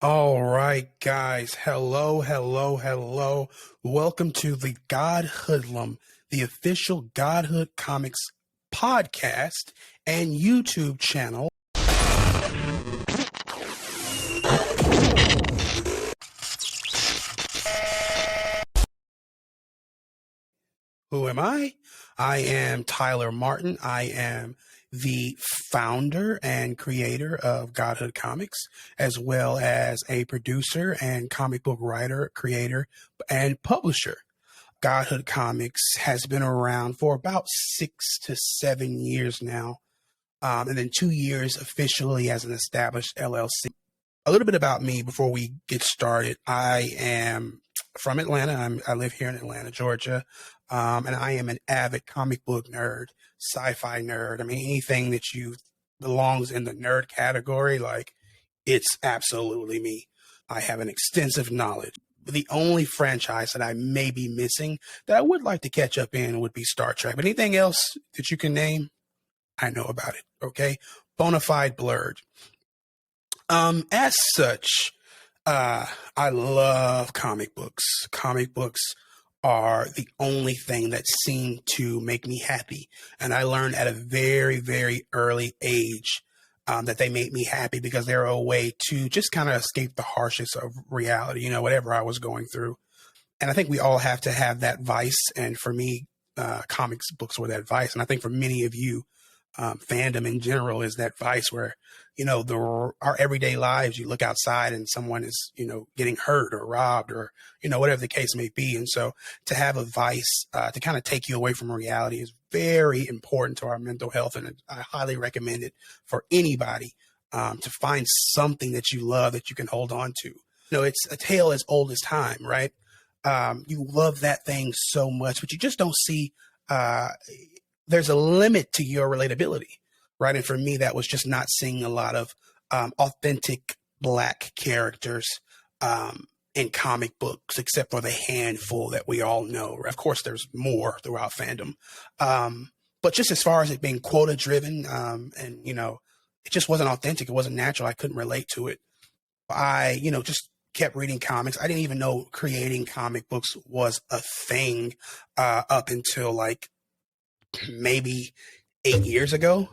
All right, guys. Hello, hello, hello. Welcome to the Godhoodlum, the official Godhood Comics podcast and YouTube channel. Who am I? I am Tyler Martin. I am the founder and creator of Godhood Comics, as well as a producer and comic book writer, creator, and publisher. Godhood Comics has been around for about 6 to 7 years now, and then 2 years officially as an established LLC. A little bit about me before we get started. I am from Atlanta. I live here in Atlanta, Georgia, and I am an avid comic book nerd, sci-fi nerd. I mean, anything that you belongs in the nerd category, like it's absolutely me. I have an extensive knowledge. The only franchise that I may be missing that I would like to catch up in would be Star Trek. But anything else that you can name, I know about it. Okay, Bonafide blurred. As such, I love comic books. Comic books are the only thing that seem to make me happy. And I learned at a very, very early age that they made me happy because they're a way to just kind of escape the harshness of reality, whatever I was going through. And I think we all have to have that vice. And for me, comics books were that vice. And I think for many of you, fandom in general is that vice where, our everyday lives, you look outside and someone is, getting hurt or robbed or, whatever the case may be. And so to have a vice to kind of take you away from reality is very important to our mental health. And I highly recommend it for anybody to find something that you love that you can hold on to. It's a tale as old as time, right? You love that thing so much, but you just don't see there's a limit to your relatability, right? And for me, that was just not seeing a lot of authentic Black characters in comic books, except for the handful that we all know. Of course, there's more throughout fandom. But just as far as it being quota driven, and, it just wasn't authentic. It wasn't natural. I couldn't relate to it. I, just kept reading comics. I didn't even know creating comic books was a thing up until like maybe 8 years ago.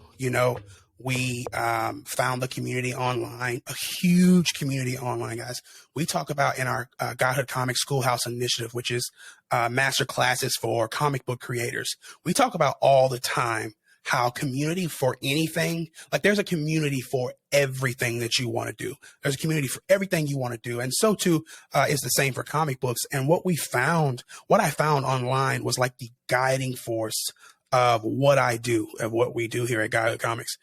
We found the community online, a huge community online, guys. We talk about in our Godhood Comics Schoolhouse Initiative, which is master classes for comic book creators. We talk about all the time how community for anything, like there's a community for everything that you want to do. There's a community for everything you want to do. And so too is the same for comic books. And what I found online was like the guiding force of what I do, of what we do here at Godhood Comics.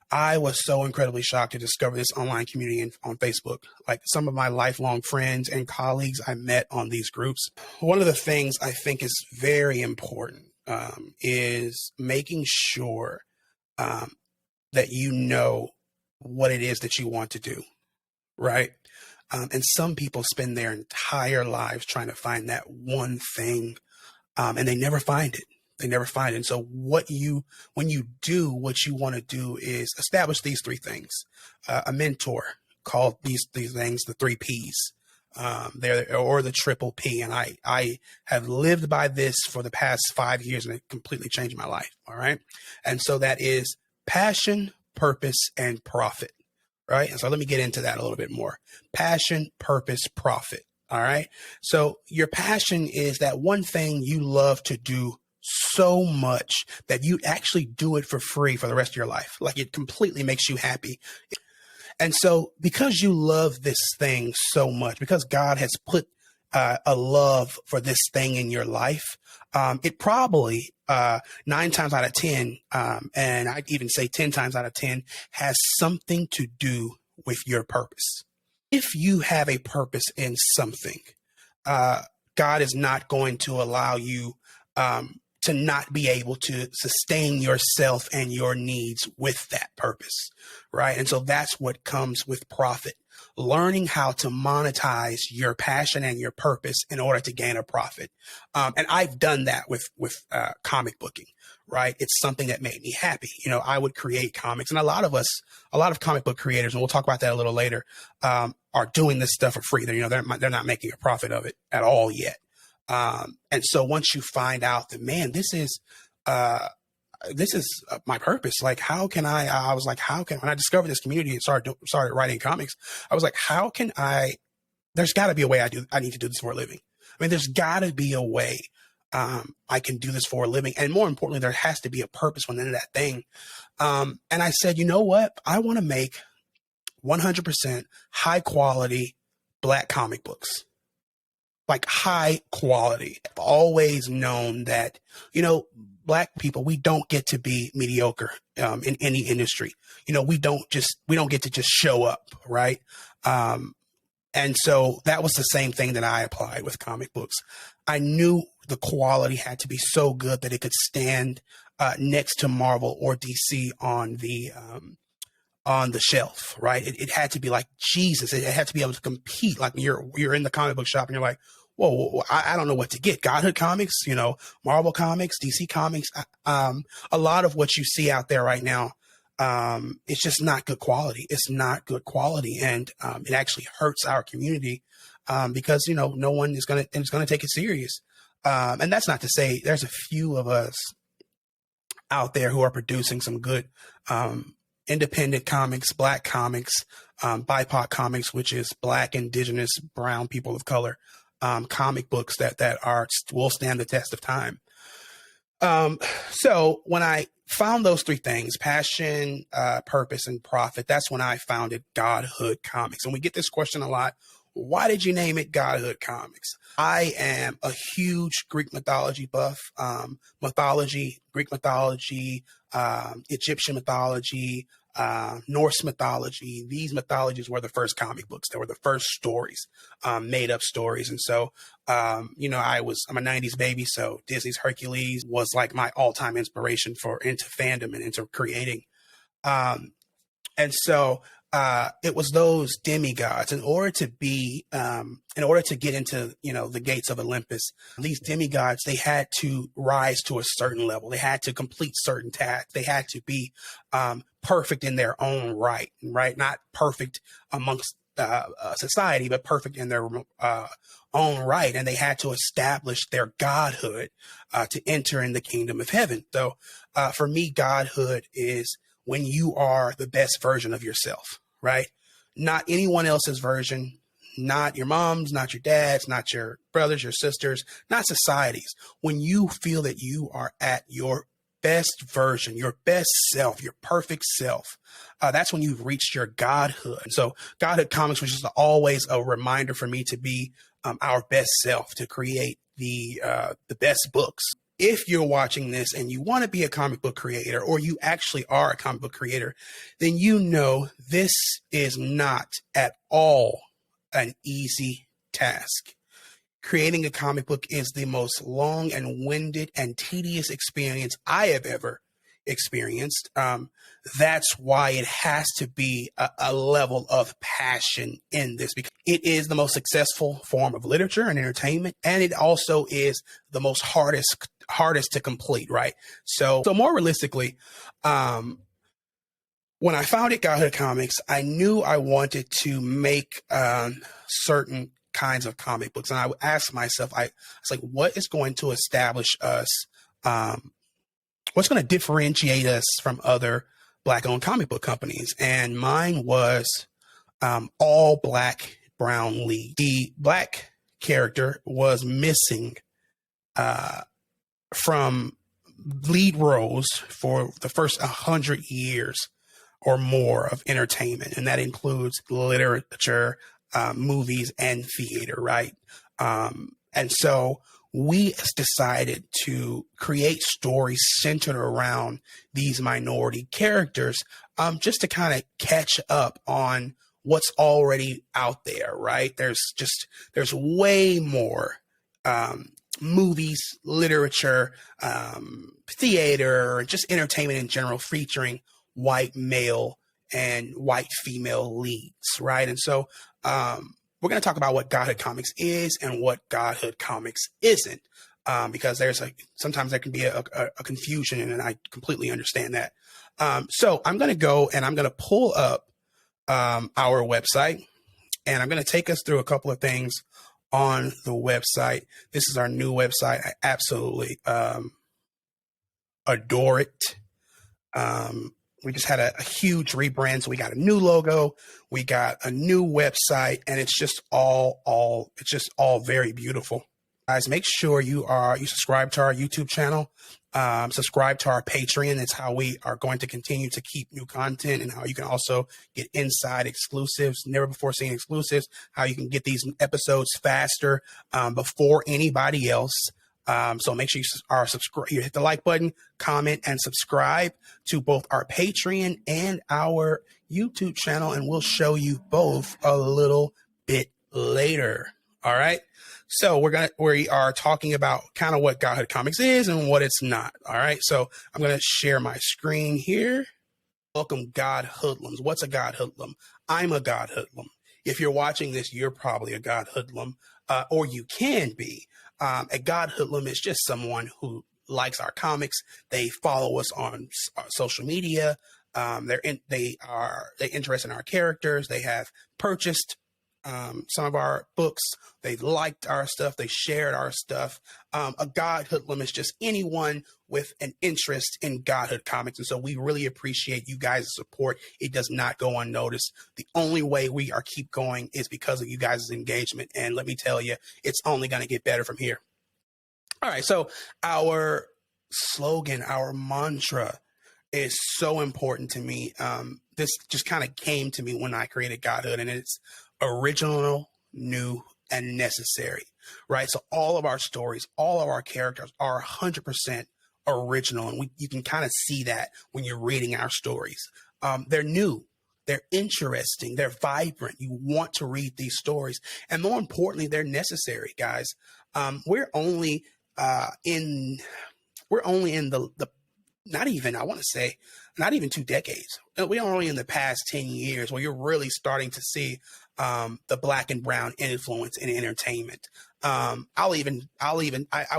I was so incredibly shocked to discover this online community on Facebook. Like some of my lifelong friends and colleagues I met on these groups. One of the things I think is very important is making sure that you know what it is that you want to do, right? And some people spend their entire lives trying to find that one thing, and they never find it. They never find it. And so when you do what you want to do is establish these three things. A mentor called these things the 3 Ps, or the triple P. And I have lived by this for the past 5 years, and it completely changed my life. All right. And so that is passion, purpose, and profit. Right. And so let me get into that a little bit more. Passion, purpose, profit. All right. So your passion is that one thing you love to do so much that you actually do it for free for the rest of your life. Like it completely makes you happy. And so because you love this thing so much, because God has put a love for this thing in your life, it probably 9 times out of 10, and I'd even say 10 times out of 10, has something to do with your purpose. If you have a purpose in something, God is not going to allow you to not be able to sustain yourself and your needs with that purpose, right? And so that's what comes with profit. Learning how to monetize your passion and your purpose in order to gain a profit. And I've done that with comic booking, right? It's something that made me happy. I would create comics, and a lot of comic book creators, and we'll talk about that a little later, are doing this stuff for free. They're not making a profit of it at all yet. And so once you find out that, man, this is my purpose. Like, when I discovered this community and started writing comics, I was like, there's gotta be a way I need to do this for a living. I mean, there's gotta be a way, I can do this for a living. And more importantly, there has to be a purpose within that thing. And I said, you know what? I want to make 100% high quality Black comic books. Like, high quality. I've always known that, Black people, we don't get to be mediocre in any industry. We don't get to just show up, right? And so that was the same thing that I applied with comic books. I knew the quality had to be so good that it could stand next to Marvel or DC on the shelf, right? It had to be like Jesus. It had to be able to compete. Like, you're in the comic book shop and you're like, whoa, I don't know what to get. Godhood Comics, Marvel Comics, DC Comics. A lot of what you see out there right now, it's just not good quality. It's not good quality, and it actually hurts our community because no one is going to take it serious. And that's not to say there's a few of us out there who are producing some good independent comics, Black comics, BIPOC comics, which is Black, Indigenous, Brown, people of color. Comic books that will stand the test of time. So when I found those three things, passion, purpose, and profit, that's when I founded Godhood Comics. And we get this question a lot. Why did you name it Godhood Comics? I am a huge Greek mythology buff, Greek mythology, Egyptian mythology, Norse mythology. These mythologies were the first comic books. They were the first stories, made up stories. And so, I'm a 90s baby. So Disney's Hercules was like my all-time inspiration into fandom and into creating. And so, it was those demigods. In order to get into, the gates of Olympus, these demigods, they had to rise to a certain level. They had to complete certain tasks. They had to be perfect in their own right? Not perfect amongst society, but perfect in their own right. And they had to establish their godhood to enter in the kingdom of heaven. So for me, godhood is when you are the best version of yourself, right? Not anyone else's version, not your mom's, not your dad's, not your brothers, your sisters, not society's. When you feel that you are at your best version, your best self, your perfect self, that's when you've reached your godhood. So Godhood Comics was just always a reminder for me to be our best self, to create the best books. If you're watching this and you want to be a comic book creator, or you actually are a comic book creator, then this is not at all an easy task. Creating a comic book is the most long and winded and tedious experience I have ever experienced. That's why it has to be a level of passion in this, because it is the most successful form of literature and entertainment, and it also is the most hardest to complete, right? So more realistically, when I founded Godhood Comics, I knew I wanted to make certain kinds of comic books, and I would ask myself, I was like, what is going to establish us? What's going to differentiate us from other Black-owned comic book companies? And mine was all Black Brown lead. The Black character was missing from lead roles for the first 100 years or more of entertainment, and that includes literature, movies, and theater, right? And so we decided to create stories centered around these minority characters, just to kind of catch up on what's already out there, right? There's way more movies, literature, theater, just entertainment in general, featuring white male and white female leads, right? And so we're going to talk about what Godhood Comics is and what Godhood Comics isn't. because sometimes there can be a confusion, and I completely understand that. So I'm going to go and I'm going to pull up our website, and I'm going to take us through a couple of things on the website. This is our new website. I absolutely adore it. We just had a huge rebrand, so we got a new logo, we got a new website, and it's just all very beautiful. Guys, make sure you subscribe to our YouTube channel, subscribe to our Patreon. It's how we are going to continue to keep new content, and how you can also get inside exclusives, never before seen exclusives, how you can get these episodes faster before anybody else. So make sure you hit the like button, comment, and subscribe to both our Patreon and our YouTube channel, and we'll show you both a little bit later. All right. So we are talking about kind of what Godhood Comics is and what it's not. All right. So I'm going to share my screen here. Welcome, Godhoodlums. What's a Godhoodlum? I'm a Godhoodlum. If you're watching this, you're probably a Godhoodlum, or you can be. A Godhoodlum is just someone who likes our comics. They follow us on social media. They're interested in our characters. They have purchased some of our books. They liked our stuff. They shared our stuff. A Godhoodlum is just anyone with an interest in Godhood Comics. And so we really appreciate you guys' support. It does not go unnoticed. The only way we are keep going is because of you guys' engagement. And let me tell you, it's only going to get better from here. All right. So our slogan, our mantra is so important to me. This just kind of came to me when I created Godhood, and it's original, new, and necessary, right? So all of our stories, all of our characters are 100% original, and you can kind of see that when you're reading our stories. They're new, they're interesting, they're vibrant. You want to read these stories, and more importantly, they're necessary, guys. We're only in the not even, I want to say, not even 2 decades. We're only in the past 10 years where you're really starting to see the Black and brown influence in entertainment. I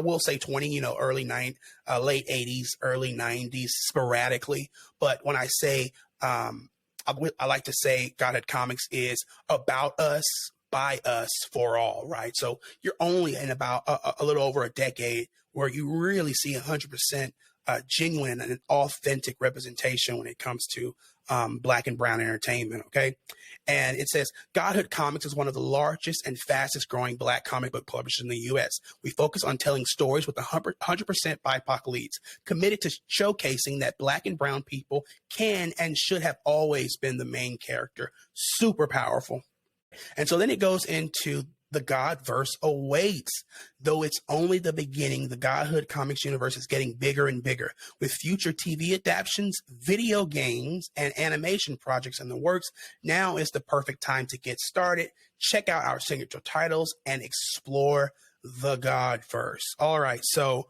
will say 20, late 80s, early 90s, sporadically. But when I say, I like to say Godhood Comics is about us, by us, for all, right? So you're only in about a little over a decade where you really see 100% genuine and an authentic representation when it comes to Black and brown entertainment, okay? And it says, Godhood Comics is one of the largest and fastest growing Black comic book publishers in the U.S. We focus on telling stories with 100% BIPOC leads, committed to showcasing that Black and brown people can and should have always been the main character. Super powerful. And so then it goes into the Godverse awaits. Though it's only the beginning, the Godhood Comics universe is getting bigger and bigger. With future TV adaptations, video games, and animation projects in the works, now is the perfect time to get started. Check out our signature titles and explore the Godverse. All right, so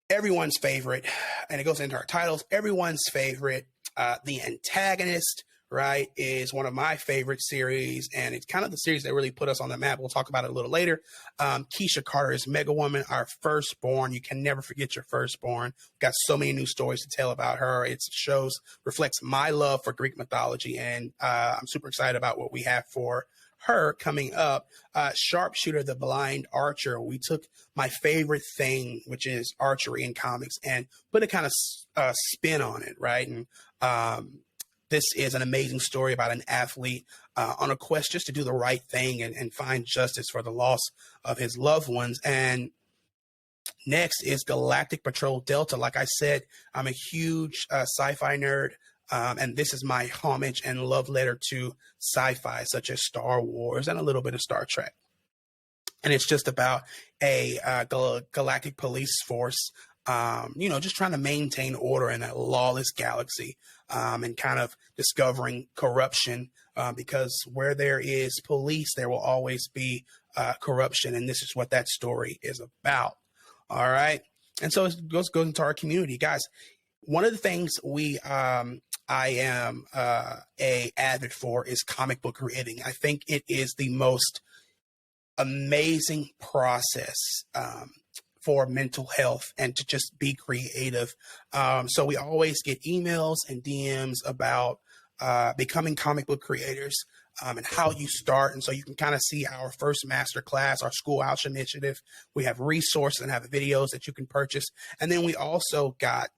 everyone's favorite, and it goes into our titles, everyone's favorite, the antagonist, right, is one of my favorite series, and it's kind of the series that really put us on the map. We'll talk about it a little later. Keisha Carter is Mega Woman, our firstborn. You can never forget your firstborn. Got so many new stories to tell about her. It reflects my love for Greek mythology, and I'm super excited about what we have for her coming up. Sharpshooter, the Blind Archer. We took my favorite thing, which is archery in comics, and put a kind of spin on it, right? And this is an amazing story about an athlete on a quest just to do the right thing and find justice for the loss of his loved ones. And next is Galactic Patrol Delta. Like I said, I'm a huge sci-fi nerd, and this is my homage and love letter to sci-fi, such as Star Wars and a little bit of Star Trek. And it's just about a galactic police force, just trying to maintain order in a lawless galaxy, and kind of discovering corruption, because where there is police, there will always be corruption. And this is what that story is about. All right. And so it goes into our community, guys. One of the things I am a avid for is comic book reading. I think it is the most amazing process for mental health and to just be creative. So we always get emails and DMs about becoming comic book creators. And how you start. And so you can kind of see our first master class, our schoolhouse initiative. We have resources and have videos that you can purchase. And then we also got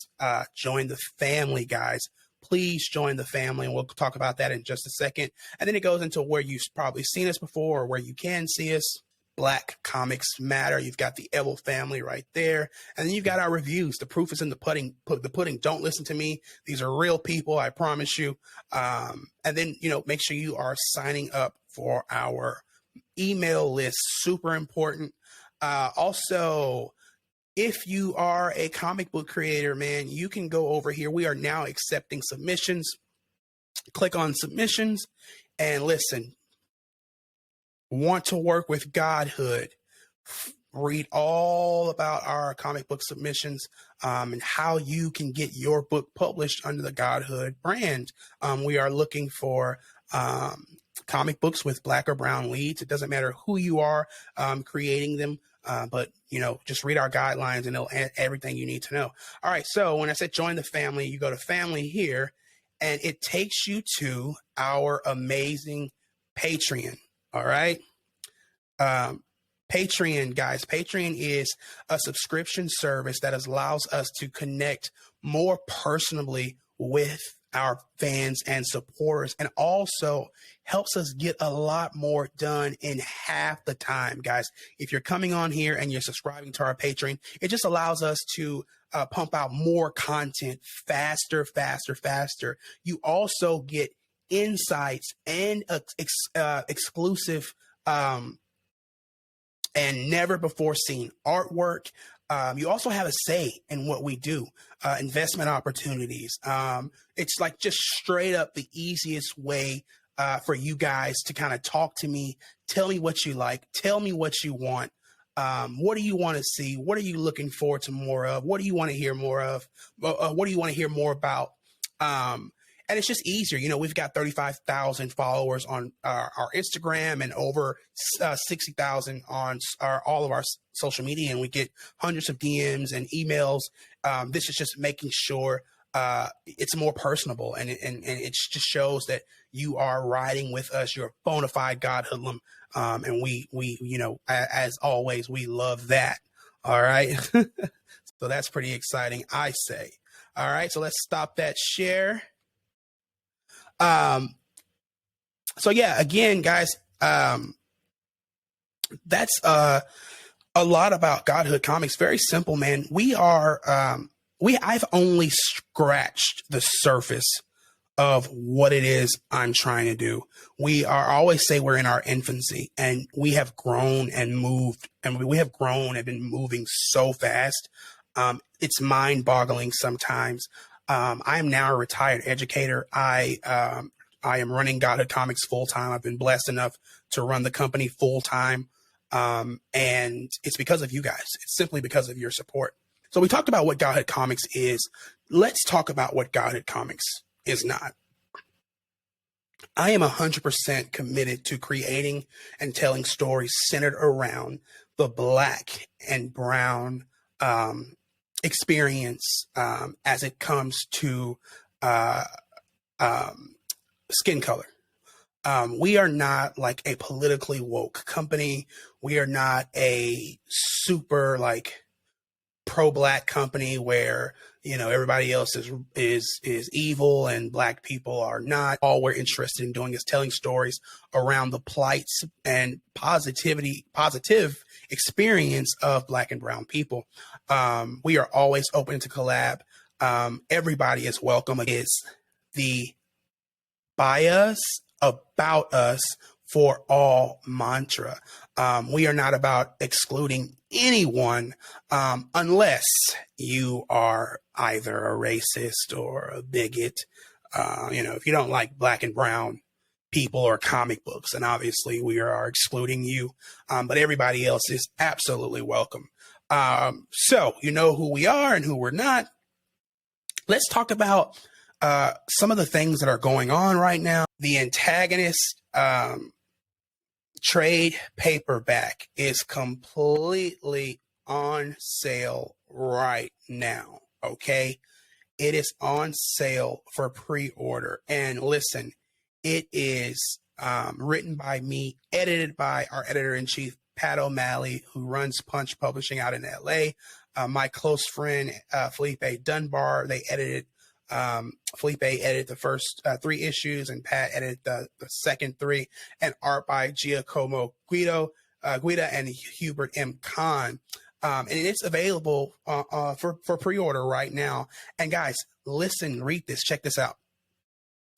join the family, guys. Please join the family, and we'll talk about that in just a second. And then it goes into where you've probably seen us before or where you can see us. Black Comics Matter. You've got the Evil family right there. And then you've got our reviews. The proof is in the pudding. Don't listen to me. These are real people, I promise you. And then, make sure you are signing up for our email list. Super important. Also, if you are a comic book creator, man, you can go over here. We are now accepting submissions. Click on submissions and listen. Want to work with Godhood? Read all about our comic book submissions and how you can get your book published under the Godhood brand. We are looking for comic books with black or brown leads. It doesn't matter who you are creating them, but just read our guidelines and it'll add everything you need to know. All right, so when I said join the family, you go to family here, and it takes you to our amazing Patreon. All right. Patreon, guys. Patreon is a subscription service that allows us to connect more personally with our fans and supporters, and also helps us get a lot more done in half the time, guys. If you're coming on here and you're subscribing to our Patreon, it just allows us to pump out more content faster. You also get insights and exclusive and never before seen artwork. You also have a say in what we do, investment opportunities. It's like just straight up the easiest way for you guys to kind of talk to me, tell me what you like, tell me what you want. What do you want to see? What are you looking forward to more of? What do you want to hear more of? What do you want to hear more about? And it's just easier. We've got 35,000 followers on our Instagram and over 60,000 on all of our social media. And we get hundreds of DMs and emails. This is just making sure it's more personable. And it just shows that you are riding with us. You're a bona fide Godhoodlum. And we, as always, we love that. All right. So that's pretty exciting, I say. All right. So let's stop that share. So yeah, again, guys, that's a lot about Godhood Comics. Very simple, man. I've only scratched the surface of what it is I'm trying to do. I always say we're in our infancy, and we have grown and moved, and we have grown and been moving so fast. It's mind-boggling sometimes. I am now a retired educator. I am running Godhood Comics full time. I've been blessed enough to run the company full time. And it's because of you guys. It's simply because of your support. So we talked about what Godhood Comics is. Let's talk about what Godhood Comics is not. I am 100% committed to creating and telling stories centered around the black and brown experience as it comes to skin color. We are not like a politically woke company. We are not a super pro-black company where everybody else is evil and black people are not. All we're interested in doing is telling stories around the plights and positive experience of black and brown people. We are always open to collab. Everybody is welcome. It's the by us, about us, for all mantra. We are not about excluding anyone unless you are either a racist or a bigot. If you don't like black and brown people or comic books, and obviously we are excluding you, but everybody else is absolutely welcome. So you know who we are and who we're not. Let's talk about some of the things that are going on right now. The Antagonist trade paperback is completely on sale right now. Okay. It is on sale for pre-order. And listen, it is written by me, edited by our editor-in-chief, Pat O'Malley, who runs Punch Publishing out in LA. My close friend, Felipe Dunbar, they edited, Felipe edited the first 3 issues, and Pat edited the second 3, and art by Giacomo Guida and Hubert M. Kahn. And it's available for pre-order right now. And guys, listen, read this, check this out.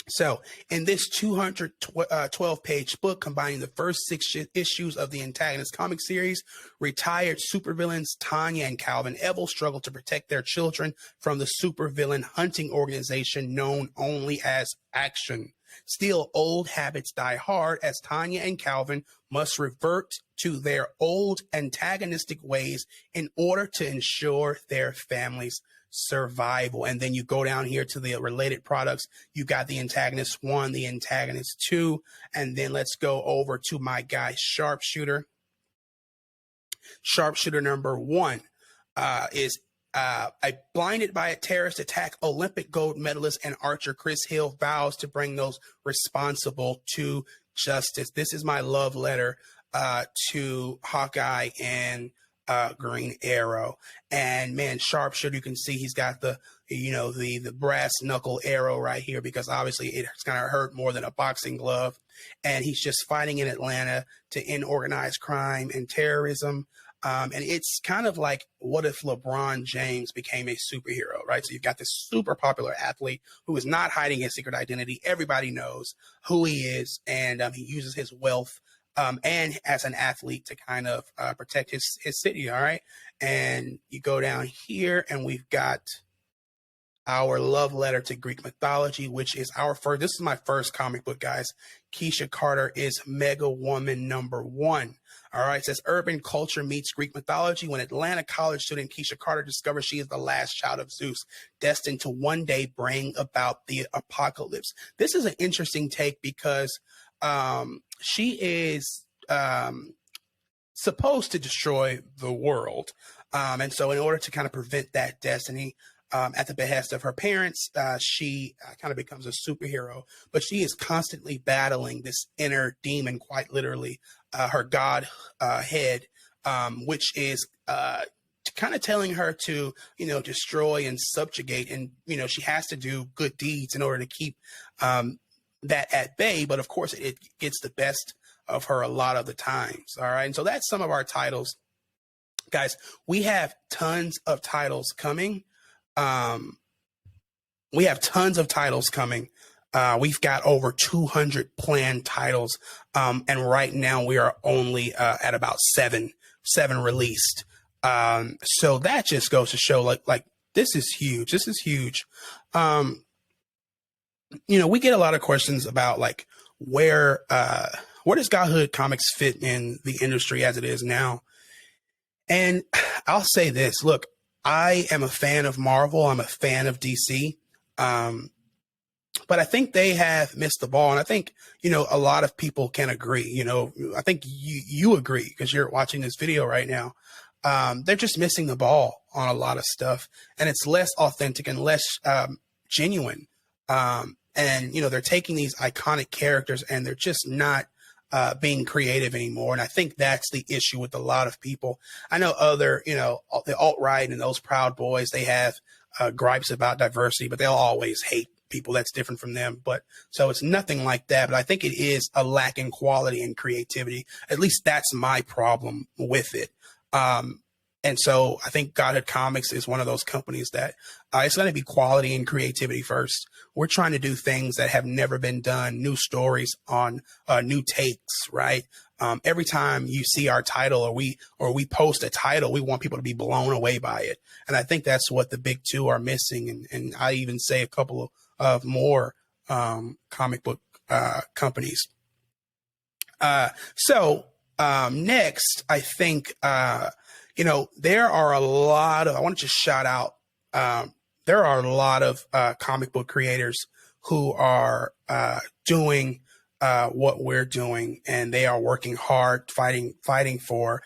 So in this 212-page book, combining the first 6 issues of the Antagonist comic series, retired supervillains Tanya and Calvin Evil struggle to protect their children from the supervillain hunting organization known only as Action. Still, old habits die hard as Tanya and Calvin must revert to their old antagonistic ways in order to ensure their family's survival. And then you go down here to the related products. You got the Antagonist 1, the Antagonist 2, and then let's go over to my guy Sharpshooter. Sharpshooter number 1 is blinded by a terrorist attack, Olympic gold medalist and archer Chris Hill vows to bring those responsible to justice. This is my love letter to Hawkeye and Green Arrow. And man, Sharpshooter, you can see he's got the brass knuckle arrow right here, because obviously it's going to hurt more than a boxing glove. And he's just fighting in Atlanta to end organized crime and terrorism. And it's kind of like, what if LeBron James became a superhero, right? So you've got this super popular athlete who is not hiding his secret identity. Everybody knows who he is, and he uses his wealth and as an athlete to kind of protect his city, all right? And you go down here, and we've got our love letter to Greek mythology, which is this is my first comic book, guys. Keisha Carter is Mega Woman number 1. All right, it says urban culture meets Greek mythology when Atlanta college student Keisha Carter discovers she is the last child of Zeus, destined to one day bring about the apocalypse. This is an interesting take because she is supposed to destroy the world. And so in order to kind of prevent that destiny, at the behest of her parents, she kind of becomes a superhero, but she is constantly battling this inner demon, quite literally, her god head, which is kind of telling her to, destroy and subjugate. And, she has to do good deeds in order to keep that at bay. But of course, it gets the best of her a lot of the times. All right. And so that's some of our titles. Guys, we have tons of titles coming. We have tons of titles coming. We've got over 200 planned titles. And right now we are only at about seven released. So that just goes to show like this is huge. This is huge. We get a lot of questions about like where does Godhood Comics fit in the industry as it is now? And I'll say this, look, I am a fan of Marvel. I'm a fan of DC. But I think they have missed the ball. And I think, a lot of people can agree. I think you agree because you're watching this video right now. They're just missing the ball on a lot of stuff. And it's less authentic and less genuine. And, they're taking these iconic characters and they're just not being creative anymore. And I think that's the issue with a lot of people. I know other, the alt-right and those Proud Boys, they have gripes about diversity, but they'll always hate people that's different from them. But so it's nothing like that. But I think it is a lack in quality and creativity. At least that's my problem with it. And so I think Godhood Comics is one of those companies that it's going to be quality and creativity first. We're trying to do things that have never been done, new stories on new takes, right? Every time you see our title or we post a title, we want people to be blown away by it. And I think that's what the big two are missing. And I even say a couple of more comic book companies. So next, I think, there are a lot of, I want to just shout out, there are a lot of comic book creators who are doing what we're doing, and they are working hard, fighting for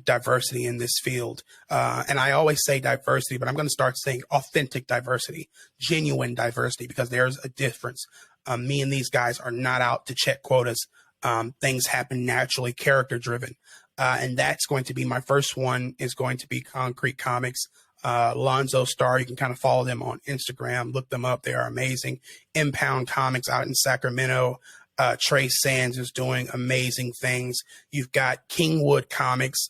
diversity in this field. And I always say diversity, but I'm going to start saying authentic diversity, genuine diversity, because there's a difference. Me and these guys are not out to check quotas. Things happen naturally, character driven. And that's going to be my first one, is going to be Concrete Comics. Lonzo Star, you can kind of follow them on Instagram, look them up. They are amazing. Impound Comics out in Sacramento. Trey Sands is doing amazing things. You've got Kingwood Comics.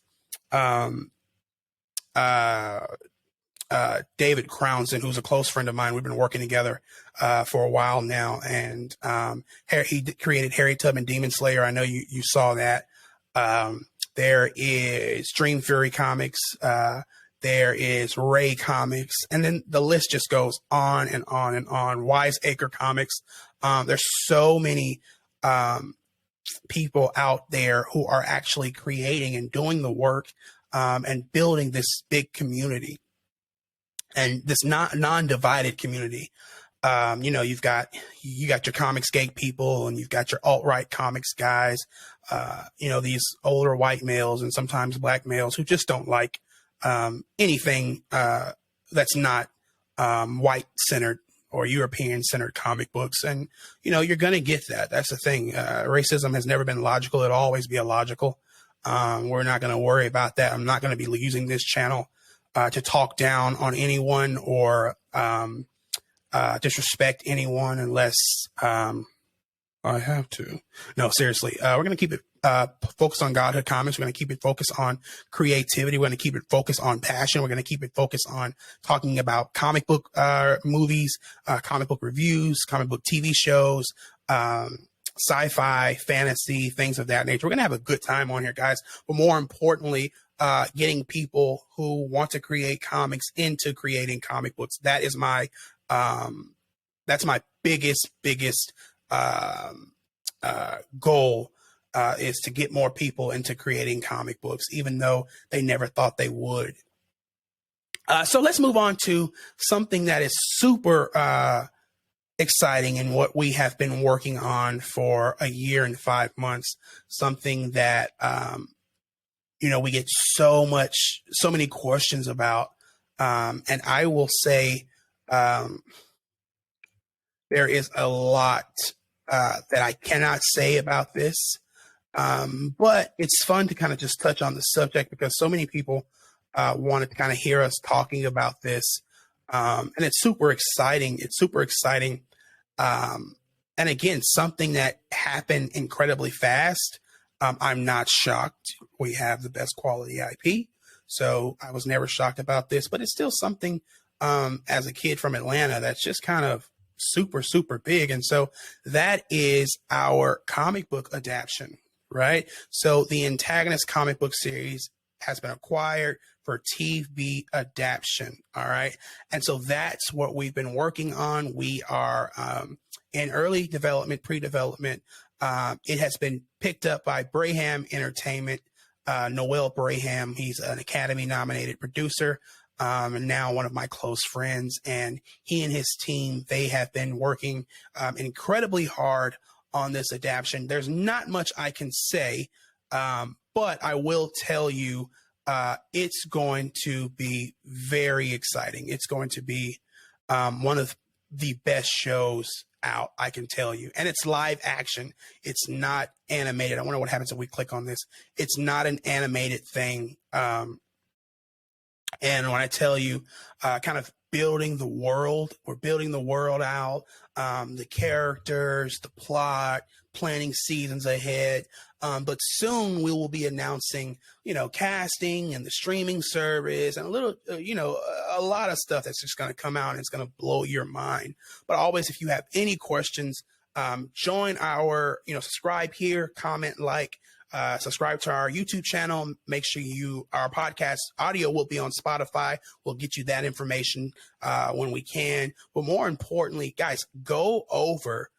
David Crownson, who's a close friend of mine. We've been working together for a while now. And he created Harry Tubman Demon Slayer. I know you saw that. There is Dream Fury Comics. There is Ray Comics. And then the list just goes on and on and on. Wiseacre Comics. There's so many people out there who are actually creating and doing the work and building this big community and this non-divided community. You got your Comicsgate people, and you've got your alt-right comics guys, these older white males and sometimes black males who just don't like anything that's not white-centered or European-centered comic books. And, you're going to get that. That's the thing. Racism has never been logical. It'll always be illogical. We're not going to worry about that. I'm not going to be using this channel to talk down on anyone or disrespect anyone unless I have to. No, seriously. We're going to keep it focused on Godhood Comics. We're going to keep it focused on creativity. We're going to keep it focused on passion. We're going to keep it focused on talking about comic book movies, comic book reviews, comic book TV shows, sci-fi, fantasy, things of that nature. We're going to have a good time on here, guys. But more importantly, getting people who want to create comics into creating comic books. That is my that's my biggest goal, is to get more people into creating comic books, even though they never thought they would. So let's move on to something that is super exciting and what we have been working on for a year and 5 months. Something that we get so many questions about, and I will say there is a lot that I cannot say about this, but it's fun to kind of just touch on the subject because so many people wanted to kind of hear us talking about this, and it's super exciting. It's super exciting, and again, something that happened incredibly fast. I'm not shocked. We have the best quality IP, so I was never shocked about this, but it's still something as a kid from Atlanta that's just kind of super big. And so that is our comic book adaptation, right? So the Antagonist comic book series has been acquired for TV adaptation. All right. And so that's what we've been working on. We are in early development, pre-development. It has been picked up by Braham Entertainment, Noel Braham. He's an Academy nominated producer. And now one of my close friends, and he and his team, they have been working incredibly hard on this adaptation. There's not much I can say, but I will tell you it's going to be very exciting. It's going to be one of the best shows out, I can tell you. And it's live action. It's not animated. I wonder what happens if we click on this. It's not an animated thing. And when I tell you, kind of building the world, we're building the world out, the characters, the plot, planning seasons ahead. But soon we will be announcing, casting and the streaming service and a little, a lot of stuff that's just going to come out and it's going to blow your mind. But always, if you have any questions, join our, subscribe here, comment, like. Subscribe to our YouTube channel. Make sure our podcast audio will be on Spotify. We'll get you that information when we can. But more importantly, guys, go over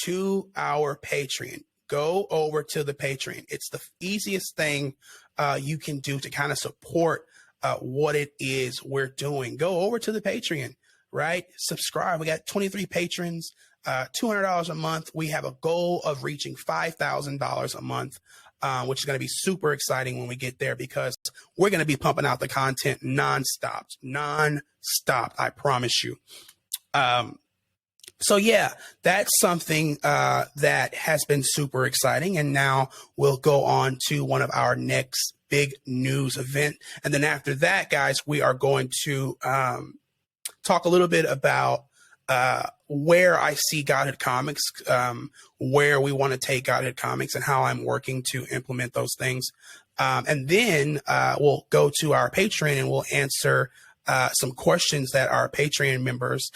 to our Patreon. Go over to the Patreon. It's the easiest thing you can do to kind of support what it is we're doing. Go over to the Patreon, right? Subscribe. We got 23 patrons. $200 a month. We have a goal of reaching $5,000 a month, which is going to be super exciting when we get there, because we're going to be pumping out the content nonstop, I promise you. So yeah, that's something that has been super exciting. And now we'll go on to one of our next big news event. And then after that, guys, we are going to talk a little bit about where I see Godhood Comics, where we want to take Godhood Comics, and how I'm working to implement those things. And then we'll go to our Patreon and we'll answer some questions that our Patreon members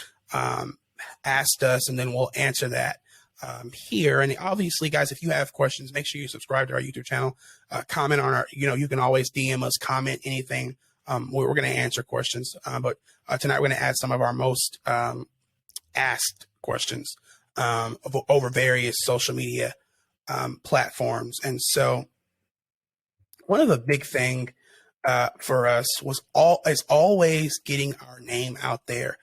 asked us, and then we'll answer that here. And obviously, guys, if you have questions, make sure you subscribe to our YouTube channel, comment on our, you can always DM us, comment anything. We're going to answer questions, but tonight we're going to add some of our most asked questions over various social media platforms. And so one of the big thing for us is always getting our name out there.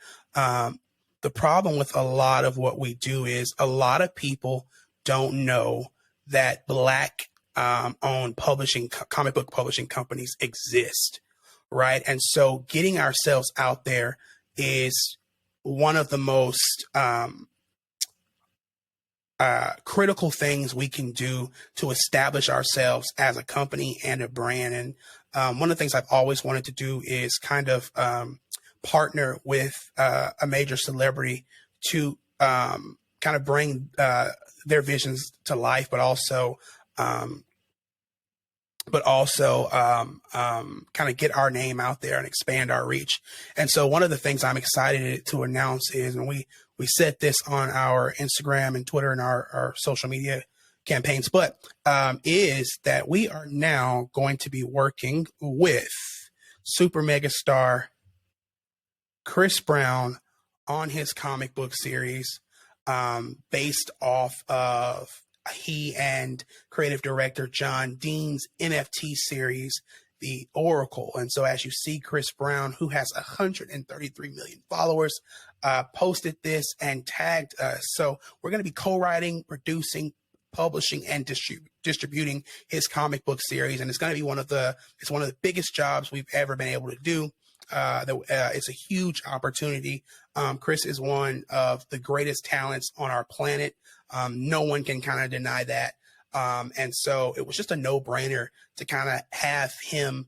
The problem with a lot of what we do is a lot of people don't know that Black owned comic book publishing companies exist, right? And so getting ourselves out there is one of the most critical things we can do to establish ourselves as a company and a brand. And one of the things I've always wanted to do is kind of partner with a major celebrity to kind of bring their visions to life, but also kind of get our name out there and expand our reach. And so one of the things I'm excited to announce is, and we set this on our Instagram and Twitter and our social media campaigns, but is that we are now going to be working with super mega star Chris Brown on his comic book series, based off of he and creative director John Dean's NFT series, The Oracle. And so as you see, Chris Brown, who has 133 million followers, posted this and tagged us. So we're going to be co-writing, producing, publishing, and distributing his comic book series. And it's going to be one of the biggest jobs we've ever been able to do. It's a huge opportunity. Chris is one of the greatest talents on our planet. No one can kind of deny that. And so it was just a no-brainer to kind of have him,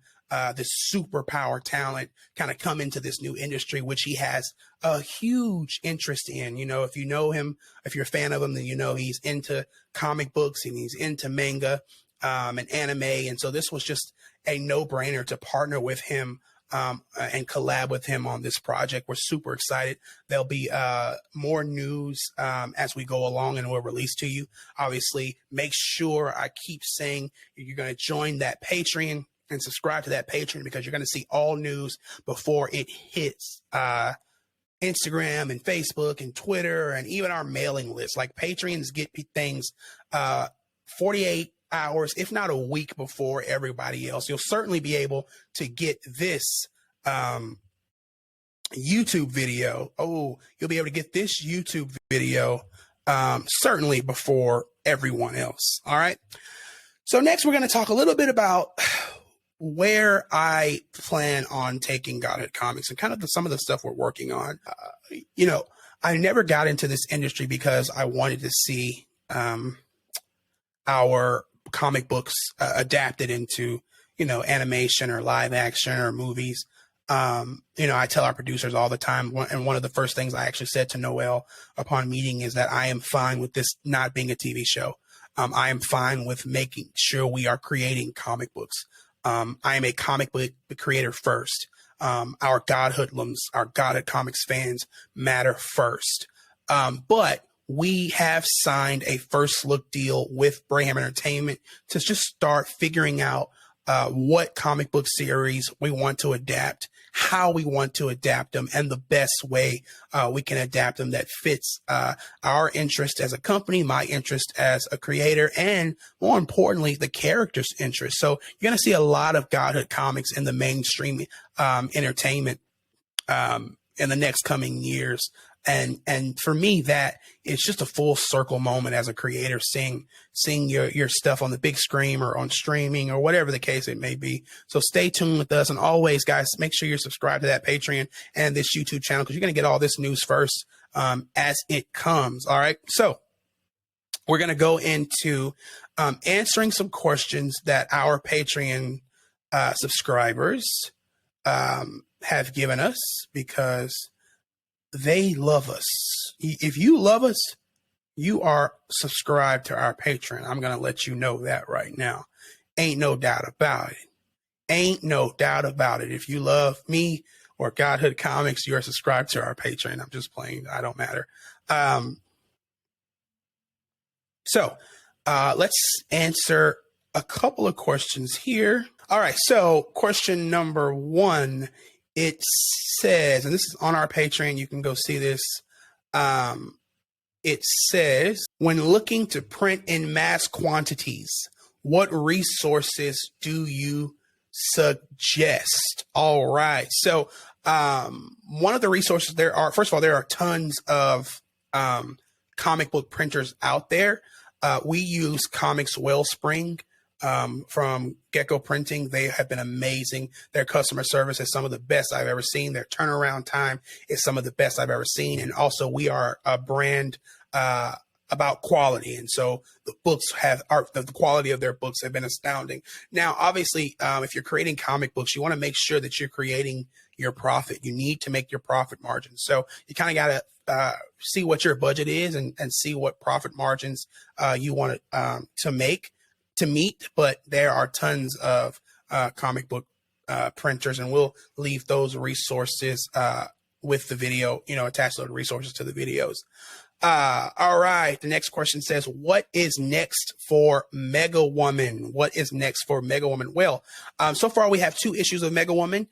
this superpower talent, kind of come into this new industry, which he has a huge interest in. If you know him, if you're a fan of him, then he's into comic books and he's into manga and anime. And so this was just a no-brainer to partner with him and collab with him on this project. We're super excited. There'll be more news as we go along, and we'll release to you. Obviously, make sure I keep saying you're going to join that Patreon and subscribe to that Patreon, because you're going to see all news before it hits Instagram and Facebook and Twitter and even our mailing list. Like, Patreons get things 48 hours, if not a week, before everybody else. You'll certainly be able to get this YouTube video. You'll be able to get this YouTube video certainly before everyone else. All right. So next, we're going to talk a little bit about where I plan on taking Godhood Comics and kind of some of the stuff we're working on. I never got into this industry because I wanted to see our comic books adapted into, animation or live action or movies. I tell our producers all the time, and one of the first things I actually said to Noel upon meeting is that I am fine with this not being a TV show. I am fine with making sure we are creating comic books. I am a comic book creator first. Our Godhoodlums, our Godhood Comics fans matter first. But we have signed a first look deal with Braham Entertainment to just start figuring out what comic book series we want to adapt, how we want to adapt them, and the best way we can adapt them that fits our interest as a company, my interest as a creator, and more importantly, the character's interest. So you're going to see a lot of Godhood Comics in the mainstream entertainment in the next coming years. And for me, that it's just a full circle moment as a creator, seeing your stuff on the big screen or on streaming or whatever the case it may be. So stay tuned with us, and always, guys, make sure you're subscribed to that Patreon and this YouTube channel, because you're going to get all this news first as it comes. All right, so we're going to go into answering some questions that our Patreon subscribers have given us, because they love us. If you love us, you are subscribed to our Patreon. I'm going to let you know that right now. Ain't no doubt about it. Ain't no doubt about it. If you love me or Godhood Comics, you are subscribed to our Patreon. I'm just playing. I don't matter. So let's answer a couple of questions here. All right. So question number one, it says, and this is on our Patreon, you can go see this. It says, when looking to print in mass quantities, what resources do you suggest? All right. So one of the resources there are, first of all, there are tons of comic book printers out there. We use Comics Wellspring from Gecko Printing. They have been amazing. Their customer service is some of the best I've ever seen. Their turnaround time is some of the best I've ever seen. And also, we are a brand about quality. And so the books have the quality of their books have been astounding. Now, obviously, if you're creating comic books, you want to make sure that you're creating your profit. You need to make your profit margins. So you kind of got to see what your budget is and see what profit margins you want to make to meet. But there are tons of comic book printers, and we'll leave those resources with the video, attach those resources to the videos. All right. The next question says, what is next for Mega Woman? What is next for Mega Woman? Well, so far we have 2 issues of Mega Woman.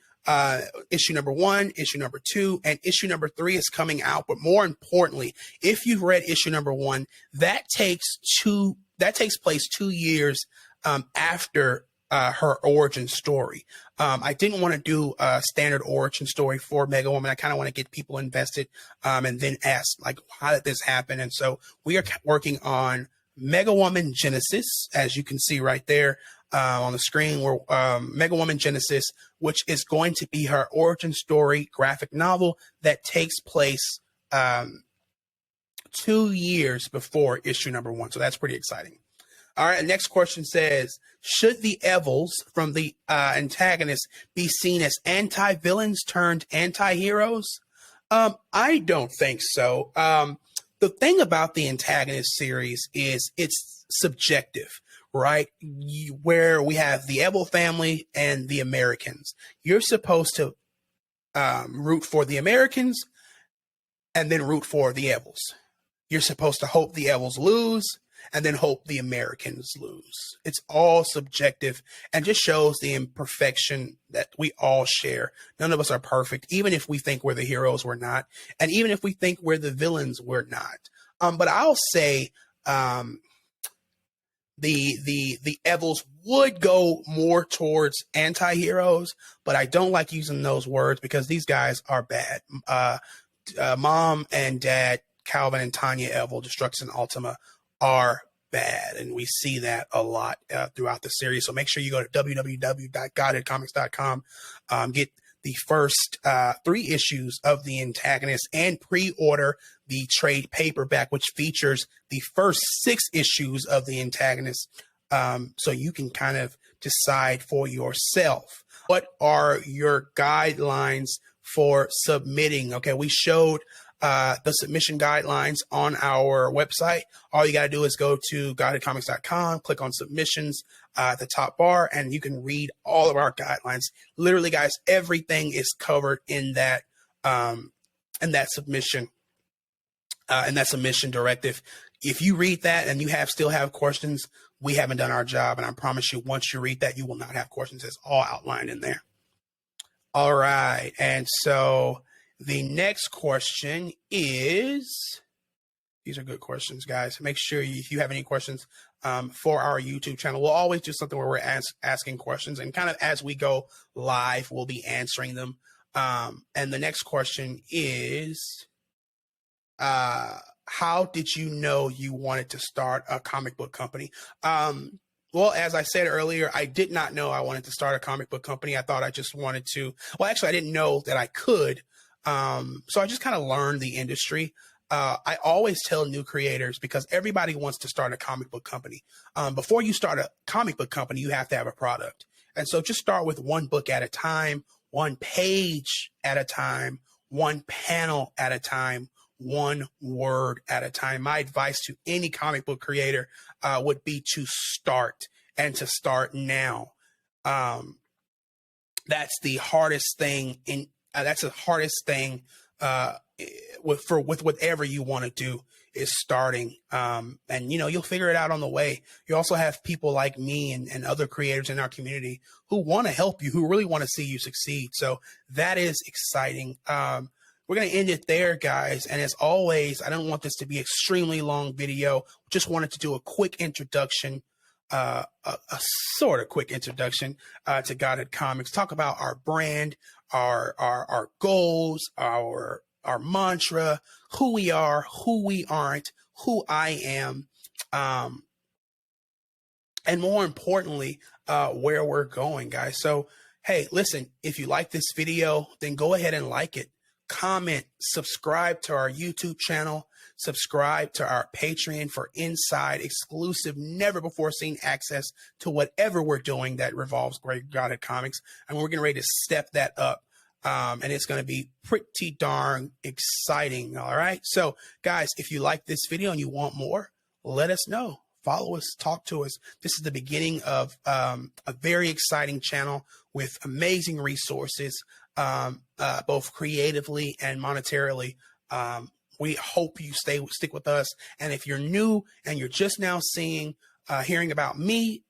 Issue number 1, issue number 2, and issue number 3 is coming out. But more importantly, if you've read issue number 1, that takes place 2 years after her origin story. I didn't want to do a standard origin story for Mega Woman. I kind of want to get people invested and then ask, like, how did this happen? And so we are working on Mega Woman Genesis, as you can see right there on the screen. Where Mega Woman Genesis, which is going to be her origin story graphic novel that takes place 2 years before issue number 1. So that's pretty exciting. All right, next question says, should the Evils from the antagonists be seen as anti-villains turned anti-heroes? I don't think so. The thing about the antagonist series is it's subjective, right? Where we have the Evil family and the Americans. You're supposed to root for the Americans and then root for the Evils. You're supposed to hope the Evils lose and then hope the Americans lose. It's all subjective and just shows the imperfection that we all share. None of us are perfect. Even if we think we're the heroes, we're not. And even if we think we're the villains, we're not. But I'll say the Evils would go more towards anti-heroes, but I don't like using those words because these guys are bad. Mom and Dad, Calvin and Tanya Evil, Destruction Ultima, are bad, and we see that a lot throughout the series. So make sure you go to www.godhoodcomics.com, get the first 3 issues of the antagonist, and pre-order the trade paperback, which features the first 6 issues of the antagonist, so you can kind of decide for yourself. What are your guidelines for submitting? Okay, we showed the submission guidelines on our website. All you got to do is go to godhoodcomics.com, click on submissions at the top bar, and you can read all of our guidelines. Literally, guys, everything is covered in that submission directive. If you read that and you still have questions, we haven't done our job. And I promise you, once you read that, you will not have questions. It's all outlined in there. All right. And so the next question is, these are good questions, guys. Make sure if you have any questions for our YouTube channel, we'll always do something where we're asking questions, and kind of as we go live, we'll be answering them. And the next question is, how did you know you wanted to start a comic book company? Well, as I said earlier, I did not know I wanted to start a comic book company. I thought I just wanted to, well, actually, I didn't know that I could. So I just kind of learned the industry. I always tell new creators, because everybody wants to start a comic book company. Before you start a comic book company, you have to have a product. And so just start with one book at a time, one page at a time, one panel at a time, one word at a time. My advice to any comic book creator would be to start, and to start now. That's the hardest thing that's the hardest thing with whatever you want to do, is starting. And you'll figure it out on the way. You also have people like me and other creators in our community who want to help you, who really want to see you succeed. So that is exciting. We're going to end it there, guys. And as always, I don't want this to be an extremely long video. Just wanted to do a quick introduction, a sort of quick introduction to Godhood Comics. Talk about our brand, our goals, our mantra, who we are, who we aren't, who I am, and more importantly, where we're going, guys. So, hey, listen, if you like this video, then go ahead and like it. Comment, subscribe to our YouTube channel, subscribe to our Patreon for inside, exclusive, never before seen access to whatever we're doing that revolves Great Godhood Comics. And we're getting ready to step that up. And it's going to be pretty darn exciting. All right. So guys, if you like this video and you want more, let us know. Follow us, talk to us. This is the beginning of a very exciting channel with amazing resources, both creatively and monetarily. We hope you stick with us. And if you're new and you're just now hearing about me,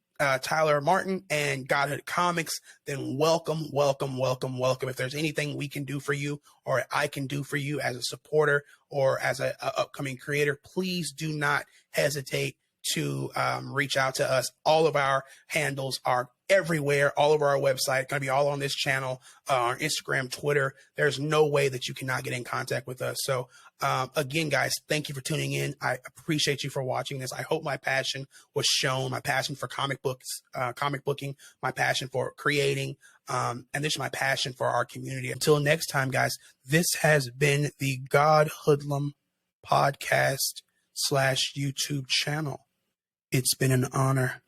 Tyler Martin and Godhood Comics, then welcome, welcome, welcome, welcome. If there's anything we can do for you, or I can do for you as a supporter or as a upcoming creator, please do not hesitate to reach out to us. All of our handles are everywhere, all over our website, going to be all on this channel, on Instagram, Twitter. There's no way that you cannot get in contact with us. So again, guys, thank you for tuning in. I appreciate you for watching this. I hope my passion was shown, my passion for comic books, comic booking, my passion for creating, and this is my passion for our community. Until next time, guys, this has been the Godhoodlum podcast / YouTube channel. It's been an honor,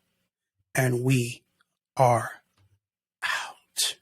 and we are out.